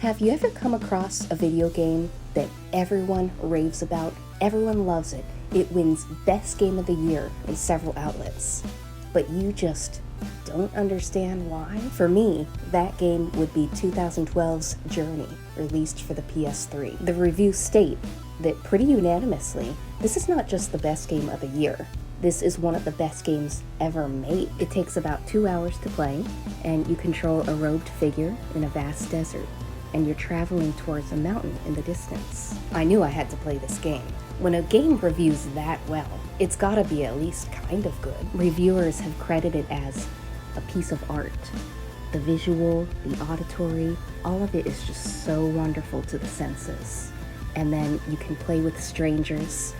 Have you ever come across a video game that everyone raves about? Everyone loves it. It wins Best Game of the Year in several outlets. But you just don't understand why? For me, that game would be 2012's Journey, released for the PS3. The reviews state that pretty unanimously, this is not just the best game of the year. This is one of the best games ever made. It takes about 2 hours to play, and you control a robed figure in a vast desert, and you're traveling towards a mountain in the distance. I knew I had to play this game. When a game reviews that well, it's gotta be at least kind of good. Reviewers have credited it as a piece of art. The visual, the auditory, all of it is just so wonderful to the senses. And then you can play with strangers.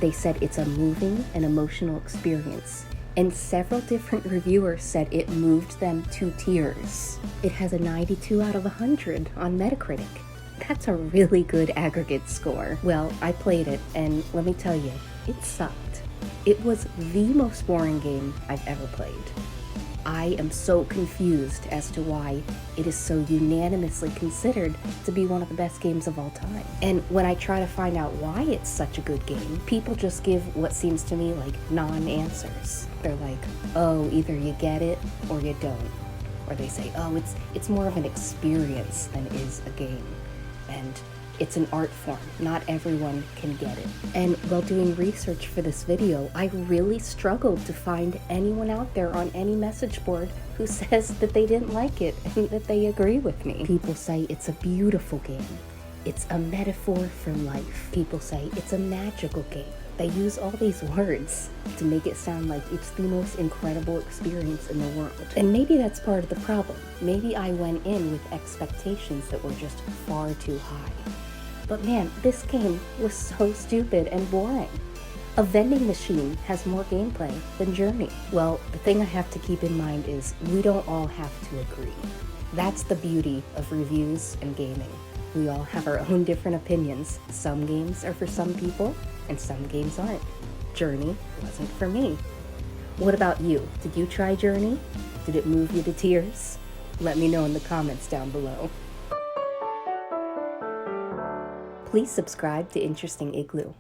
They said it's a moving and emotional experience, and several different reviewers said it moved them to tears. It has a 92 out of 100 on Metacritic. That's a really good aggregate score. Well, I played it, and let me tell you, it sucked. It was the most boring game I've ever played. I am so confused as to why it is so unanimously considered to be one of the best games of all time. And when I try to find out why it's such a good game, people just give what seems to me like non-answers. They're like, oh, either you get it or you don't. Or they say, oh, it's more of an experience than it is a game. And it's an art form. Not everyone can get it. And while doing research for this video, I really struggled to find anyone out there on any message board who says that they didn't like it and that they agree with me. People say it's a beautiful game. It's a metaphor for life. People say it's a magical game. They use all these words to make it sound like it's the most incredible experience in the world. And maybe that's part of the problem. Maybe I went in with expectations that were just far too high. But man, this game was so stupid and boring. A vending machine has more gameplay than Journey. Well, the thing I have to keep in mind is we don't all have to agree. That's the beauty of reviews and gaming. We all have our own different opinions. Some games are for some people, and some games aren't. Journey wasn't for me. What about you? Did you try Journey? Did it move you to tears? Let me know in the comments down below. Please subscribe to Interesting Igloo.